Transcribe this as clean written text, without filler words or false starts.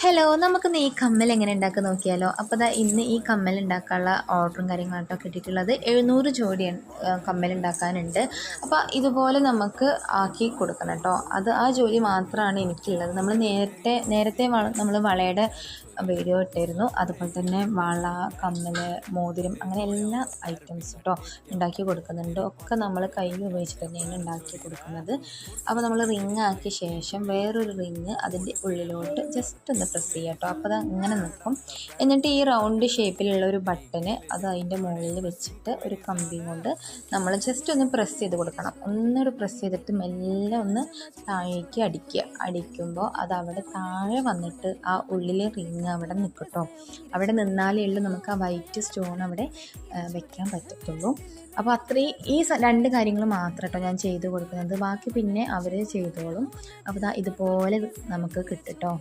Hello, നമുക്കിന്ന് ഈ കമ്മൽ എങ്ങനെ ഉണ്ടാക്കുക നോക്കിയാലോ. അപ്പോൾ ദാ ഇന്ന് ഈ കമ്മൽ ഉണ്ടാക്കാനുള്ള ഓർഡറും കാര്യങ്ങളാട്ടോ കിട്ടിയിട്ടുള്ളത്. 700 ജോഡി കമ്മൽ ഉണ്ടാക്കാനുണ്ട്. അപ്പോൾ ഇതുപോലെ നമുക്ക് ആക്കി കൊടുക്കണം കേട്ടോ. ആ ജോലി മാത്രമാണ് എനിക്കുള്ളത്. നേരത്തെ നമ്മൾ വളയുടെ വീഡിയോ ഇട്ടിരുന്നു. അതുപോലെ തന്നെ വള, കമ്മൽ, മോതിരം അങ്ങനെ എല്ലാ ഐറ്റംസ് കേട്ടോ ഉണ്ടാക്കി കൊടുക്കുന്നുണ്ട്. ഒക്കെ നമ്മൾ കൈ ഉപയോഗിച്ചിട്ട് തന്നെയാണ് ഉണ്ടാക്കി കൊടുക്കുന്നത്. അപ്പോൾ നമ്മൾ റിങ് ആക്കിയ ശേഷം വേറൊരു റിങ് അതിൻ്റെ ഉള്ളിലോട്ട് ജസ്റ്റ് ഒന്ന് പ്രസ് ചെയ്യുക കേട്ടോ. അപ്പോൾ അത് അങ്ങനെ നിൽക്കും. എന്നിട്ട് ഈ റൗണ്ട് ഷേപ്പിലുള്ള ഒരു ബട്ടന് അത് അതിൻ്റെ മുകളിൽ വെച്ചിട്ട് ഒരു കമ്പി കൊണ്ട് നമ്മൾ ജസ്റ്റ് ഒന്ന് പ്രസ് ചെയ്ത് കൊടുക്കണം. ഒന്നൊരു പ്രസ് ചെയ്തിട്ട് മെല്ലെ ഒന്ന് താഴേക്ക് അടിക്കുമ്പോൾ അത് അവിടെ താഴെ വന്നിട്ട് ആ ഉള്ളിലെ റിങ് അവിടെ നിൽക്കും കേട്ടോ. അവിടെ നിന്നാലേ ഉള്ളൂ നമുക്ക് ആ വൈറ്റ് സ്റ്റോൺ അവിടെ വെക്കാൻ പറ്റത്തുള്ളൂ. അപ്പോൾ ഈ രണ്ട് കാര്യങ്ങൾ മാത്രം കേട്ടോ ഞാൻ ചെയ്ത് കൊടുക്കുന്നത്. ബാക്കി പിന്നെ അവർ ചെയ്തോളും. അപ്പോൾ ഇതുപോലെ നമുക്ക് കിട്ടും കേട്ടോ.